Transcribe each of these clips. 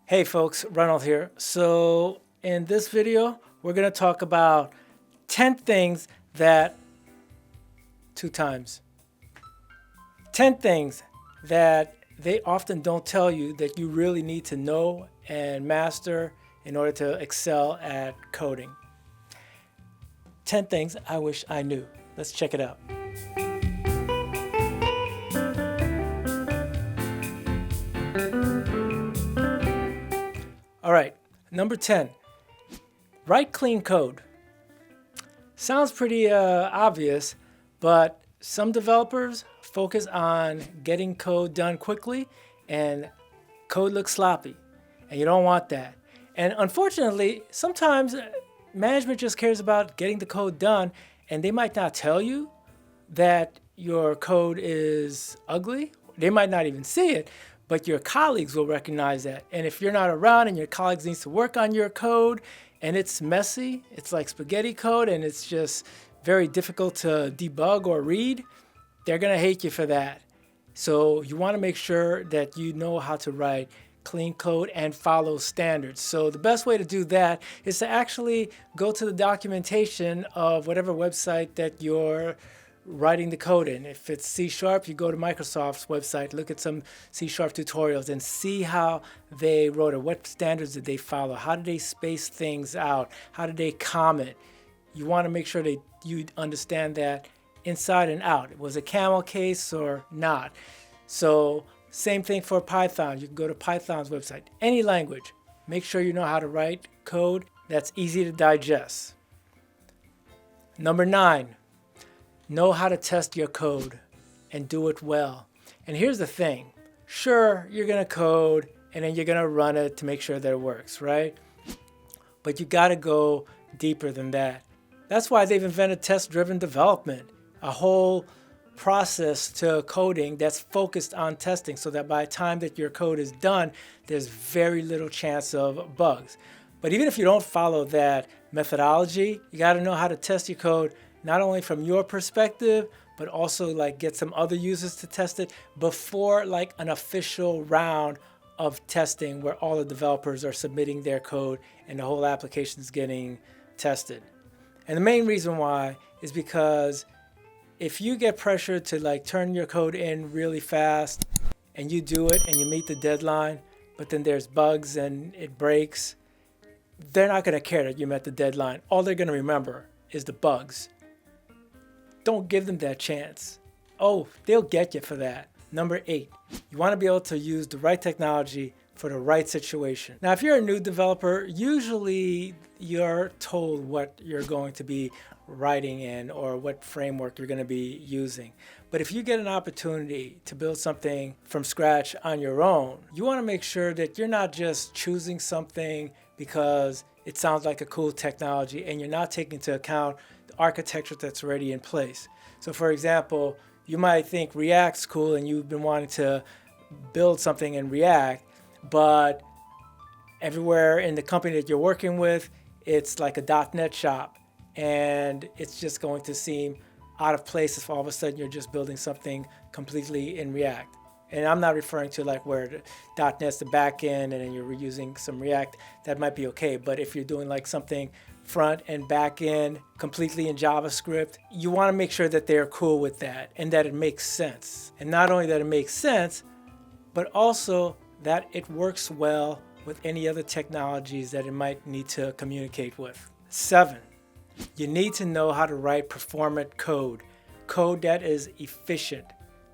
Hey folks, Ronald here. So in this video, we're going to talk about 10 things that, 10 things that they often don't tell you that you really need to know and master in order to excel at coding. 10 things I wish I knew. Let's check it out. All right, number 10, write clean code. Sounds pretty obvious, but some developers focus on getting code done quickly and code looks sloppy, and you don't want that. And unfortunately, sometimes management just cares about getting the code done, and they might not tell you that your code is ugly. They might not even see it, but your colleagues will recognize that. And if you're not around and your colleagues needs to work on your code and it's messy, it's like spaghetti code and it's just very difficult to debug or read, they're gonna hate you for that. So you wanna make sure that you know how to write clean code and follow standards. So the best way to do that is to actually go to the documentation of whatever website that you're writing the code in. If it's C#, you go to Microsoft's website, look at some C# tutorials and see how they wrote it. What standards did they follow? How did they space things out? How did they comment? You want to make sure that you understand that inside and out. Was it camel case or not? So same thing for Python. You can go to Python's website. Any language. Make sure you know how to write code that's easy to digest. Number 9. Know how to test your code and do it well. And here's the thing. Sure, you're going to code and then you're going to run it to make sure that it works, right? But you got to go deeper than that. That's why they've invented test-driven development, a whole process to coding that's focused on testing so that by the time that your code is done, there's very little chance of bugs. But even if you don't follow that methodology, you got to know how to test your code not only from your perspective, but also like get some other users to test it before like an official round of testing where all the developers are submitting their code and the whole application is getting tested. And the main reason why is because if you get pressured to like turn your code in really fast and you do it and you meet the deadline, but then there's bugs and it breaks, they're not going to care that you met the deadline. All they're going to remember is the bugs. Don't give them that chance. Oh, they'll get you for that. Number 8, you want to be able to use the right technology for the right situation. Now, if you're a new developer, usually you're told what you're going to be writing in or what framework you're going to be using. But if you get an opportunity to build something from scratch on your own, you want to make sure that you're not just choosing something because it sounds like a cool technology and you're not taking into account the architecture that's already in place. So for example, you might think React's cool and you've been wanting to build something in React, but everywhere in the company that you're working with, it's like a .NET shop and it's just going to seem out of place if all of a sudden you're just building something completely in React. And I'm not referring to like where the .NET's the back end and then you're reusing some React. That might be okay. But if you're doing like something front and back end completely in JavaScript, you want to make sure that they're cool with that and that it makes sense. And not only that it makes sense, but also that it works well with any other technologies that it might need to communicate with. 7, you need to know how to write performant code. Code that is efficient,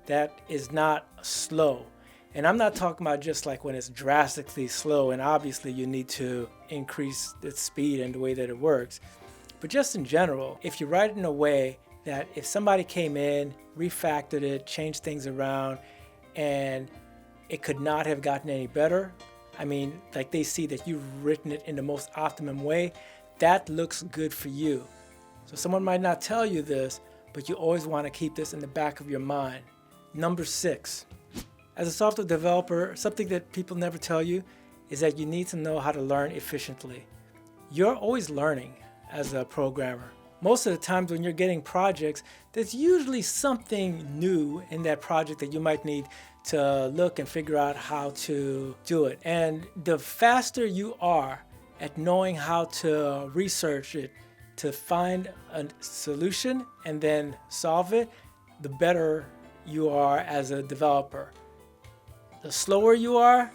that is not slow. And I'm not talking about just like when it's drastically slow and obviously you need to increase its speed and the way that it works. But just in general, if you write it in a way that if somebody came in, refactored it, changed things around, and it could not have gotten any better, I mean, like they see that you've written it in the most optimum way, that looks good for you. So someone might not tell you this, but you always want to keep this in the back of your mind. Number 6, as a software developer, something that people never tell you is that you need to know how to learn efficiently. You're always learning as a programmer. Most of the times when you're getting projects, there's usually something new in that project that you might need to look and figure out how to do it. And the faster you are at knowing how to research it, to find a solution and then solve it, the better you are as a developer. The slower you are,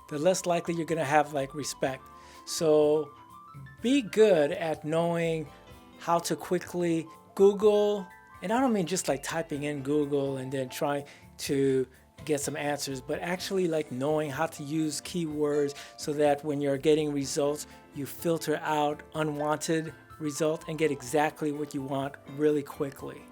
the less likely you're gonna have respect. So be good at knowing how to quickly Google, and I don't mean just typing in Google and then trying to get some answers, but actually knowing how to use keywords so that when you're getting results, you filter out unwanted results and get exactly what you want really quickly.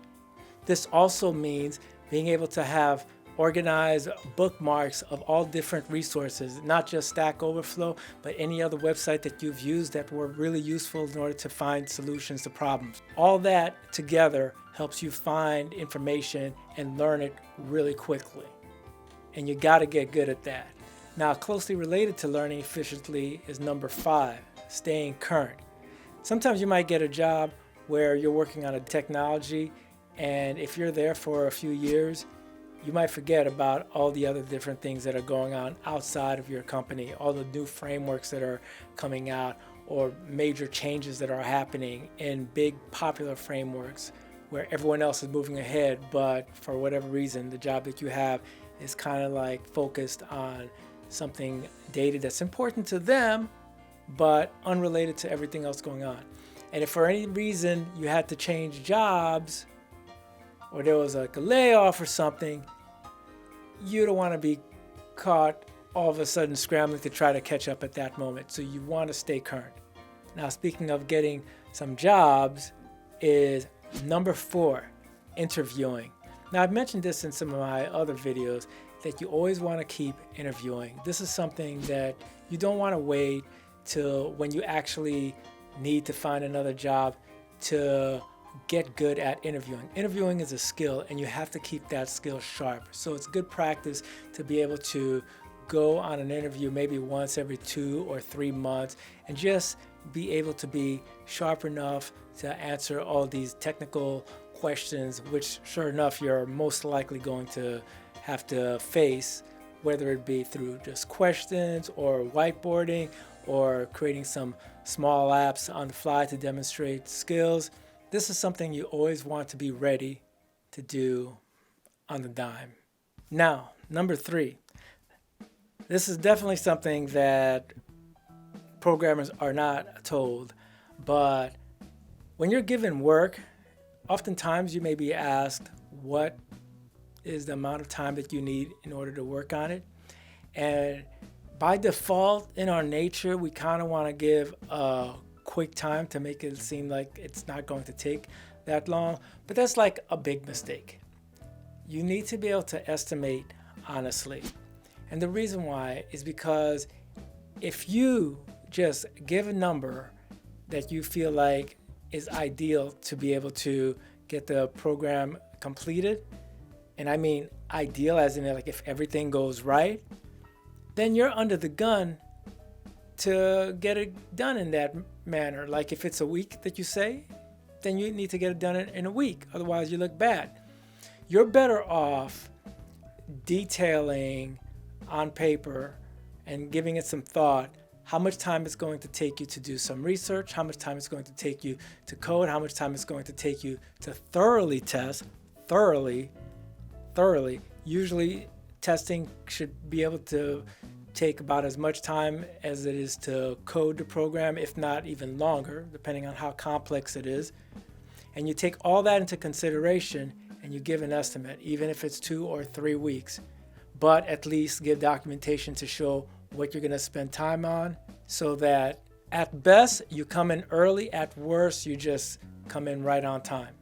This also means being able to have organized bookmarks of all different resources, not just Stack Overflow, but any other website that you've used that were really useful in order to find solutions to problems. All that together helps you find information and learn it really quickly. And you got to get good at that. Now, closely related to learning efficiently is number 5, staying current. Sometimes you might get a job where you're working on a technology, and if you're there for a few years, you might forget about all the other different things that are going on outside of your company, all the new frameworks that are coming out, or major changes that are happening in big popular frameworks where everyone else is moving ahead, but for whatever reason, the job that you have is kind of focused on something dated that's important to them, but unrelated to everything else going on. And if for any reason you had to change jobs, or there was a layoff or something, you don't want to be caught all of a sudden scrambling to try to catch up at that moment. So you want to stay current. Now, speaking of getting some jobs, is number 4, interviewing. Now, I've mentioned this in some of my other videos that you always want to keep interviewing. This is something that you don't want to wait till when you actually need to find another job to get good at interviewing. Interviewing is a skill, and you have to keep that skill sharp. So it's good practice to be able to go on an interview maybe once every 2 or 3 months and just be able to be sharp enough to answer all these technical questions, which sure enough you're most likely going to have to face, whether it be through just questions or whiteboarding or creating some small apps on the fly to demonstrate skills. This is something you always want to be ready to do on the dime. Now, number 3. This is definitely something that programmers are not told, but when you're given work, oftentimes you may be asked what is the amount of time that you need in order to work on it. And by default, in our nature, we kind of want to give a quick time to make it seem like it's not going to take that long, but that's a big mistake. You need to be able to estimate honestly. And the reason why is because if you just give a number that you feel like is ideal to be able to get the program completed, and I mean ideal as in if everything goes right, then you're under the gun to get it done in that manner. If it's a week that you say, then you need to get it done in a week. Otherwise, you look bad. You're better off detailing on paper and giving it some thought how much time it's going to take you to do some research, how much time it's going to take you to code, how much time it's going to take you to thoroughly test. Thoroughly. Usually, testing should be able to take about as much time as it is to code the program, if not even longer, depending on how complex it is. And you take all that into consideration and you give an estimate, even if it's 2 or 3 weeks. But at least give documentation to show what you're going to spend time on, so that at best you come in early, at worst you just come in right on time.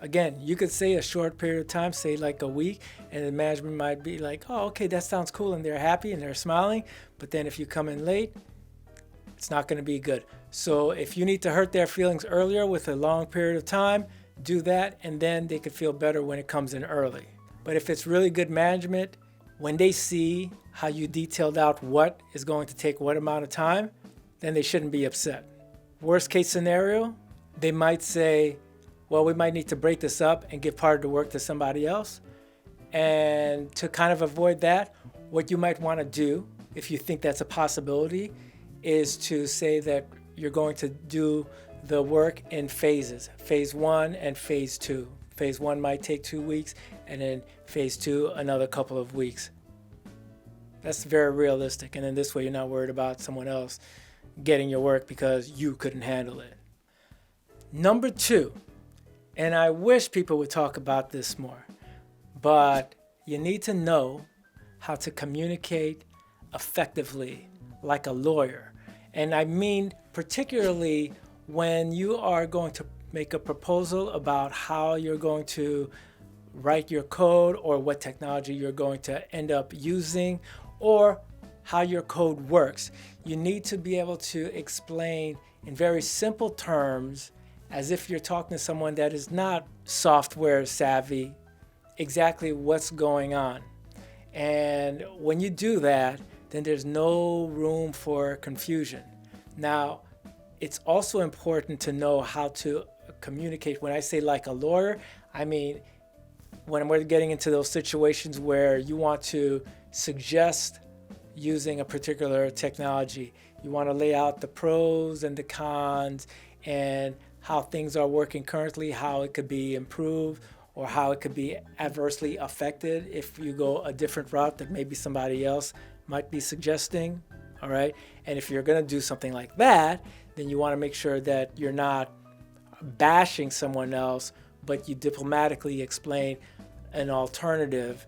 Again, you could say a short period of time, say a week, and the management might be like, oh, okay, that sounds cool, and they're happy and they're smiling. But then if you come in late, it's not going to be good. So if you need to hurt their feelings earlier with a long period of time, do that, and then they could feel better when it comes in early. But if it's really good management, when they see how you detailed out what is going to take what amount of time, then they shouldn't be upset. Worst case scenario, They might say, well, we might need to break this up and give part of the work to somebody else. And to kind of avoid that, what you might want to do, if you think that's a possibility, is to say that you're going to do the work in phases, phase 1 and phase 2. Phase 1 might take 2 weeks, and then phase 2, another couple of weeks. That's very realistic. And then this way, you're not worried about someone else getting your work because you couldn't handle it. Number 2, and I wish people would talk about this more, but you need to know how to communicate effectively like a lawyer. And I mean particularly when you are going to make a proposal about how you're going to write your code or what technology you're going to end up using or how your code works. You need to be able to explain in very simple terms, as if you're talking to someone that is not software savvy, exactly what's going on. And when you do that, then there's no room for confusion. Now, it's also important to know how to communicate. When I say like a lawyer, I mean when we're getting into those situations where you want to suggest using a particular technology. You want to lay out the pros and the cons and how things are working currently, how it could be improved, or how it could be adversely affected if you go a different route that maybe somebody else might be suggesting, all right? And if you're going to do something like that, then you want to make sure that you're not bashing someone else, but you diplomatically explain an alternative.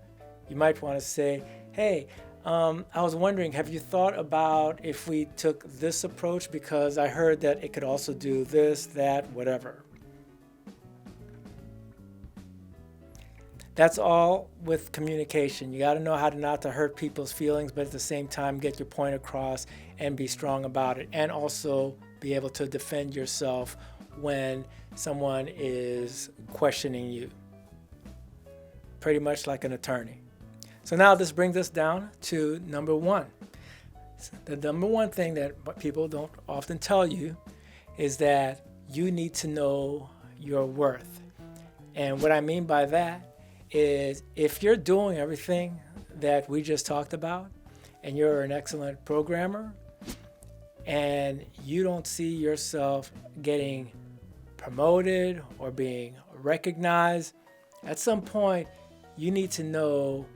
You might want to say, hey, I was wondering, have you thought about if we took this approach, because I heard that it could also do this, that, whatever. That's all with communication. You got to know how to not to hurt people's feelings, but at the same time get your point across and be strong about it, and also be able to defend yourself when someone is questioning you. Pretty much like an attorney. So now this brings us down to number 1. The number 1 thing that people don't often tell you is that you need to know your worth. And what I mean by that is if you're doing everything that we just talked about and you're an excellent programmer and you don't see yourself getting promoted or being recognized, at some point you need to know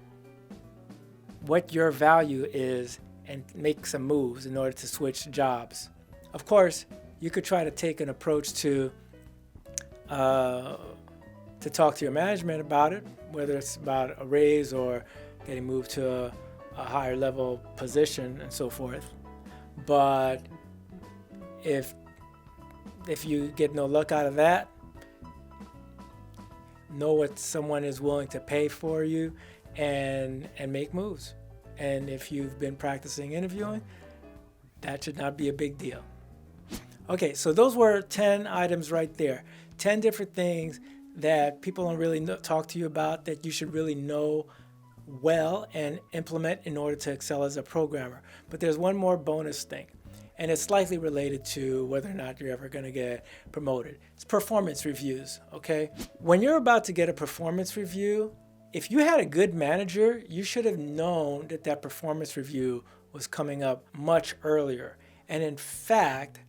what your value is and make some moves in order to switch jobs. Of course, you could try to take an approach to talk to your management about it, whether it's about a raise or getting moved to a higher level position and so forth. But if you get no luck out of that, know what someone is willing to pay for you and make moves. And if you've been practicing interviewing, that should not be a big deal. Okay, so those were 10 items right there. 10 different things that people don't really talk to you about that you should really know well and implement in order to excel as a programmer. But there's one more bonus thing, and it's slightly related to whether or not you're ever going to get promoted. It's performance reviews, okay? When you're about to get a performance review, if you had a good manager, you should have known that that performance review was coming up much earlier. And in fact,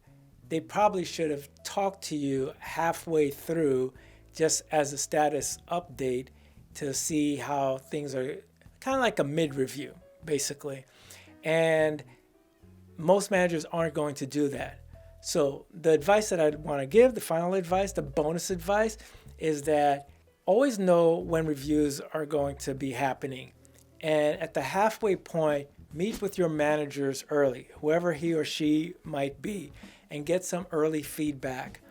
they probably should have talked to you halfway through just as a status update to see how things are, kind of like a mid-review, basically. And most managers aren't going to do that. So the advice that I want to give, the final advice, the bonus advice, is that always know when reviews are going to be happening. And at the halfway point, meet with your managers early, whoever he or she might be, and get some early feedback,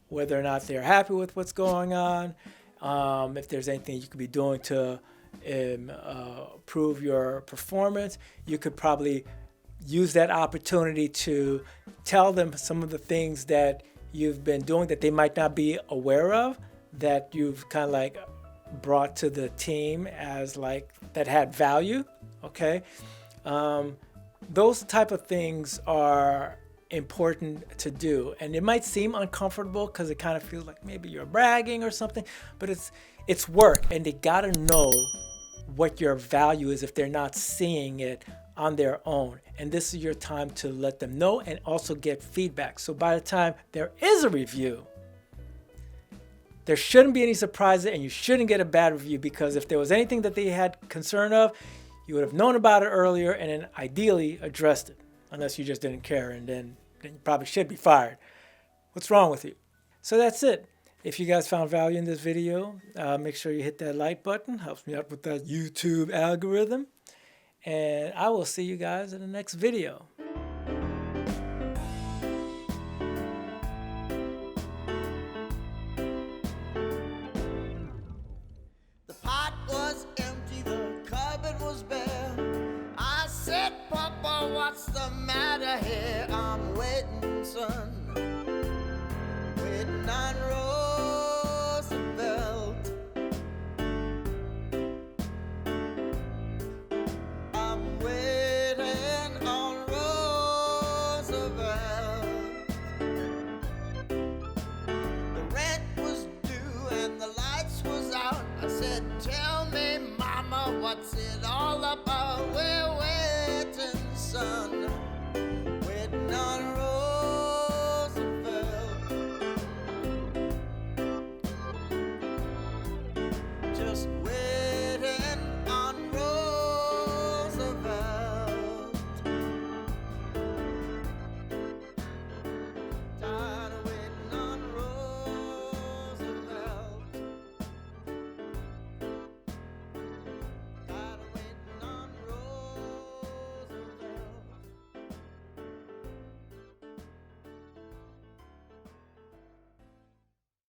whether or not they're happy with what's going on, if there's anything you could be doing to improve your performance. You could probably use that opportunity to tell them some of the things that you've been doing that they might not be aware of, that you've kind of like brought to the team as like that had value, okay? Those type of things are important to do. And it might seem uncomfortable because it kind of feels like maybe you're bragging or something, but it's work, and they gotta know what your value is if they're not seeing it on their own. And this is your time to let them know and also get feedback. So by the time there is a review, there shouldn't be any surprises, and you shouldn't get a bad review, because if there was anything that they had concern of, you would have known about it earlier and then ideally addressed it, unless you just didn't care, and then you probably should be fired. What's wrong with you? So that's it. If you guys found value in this video, make sure you hit that like button. Helps me out with that YouTube algorithm. And I will see you guys in the next video. The pot was empty, the cupboard was bare. I said, Papa, what's the matter here? I'm waiting, son, waiting on Roosevelt. I'm waiting on Roosevelt. The rent was due and the lights was out. I said, tell me, Mama, what's it all about?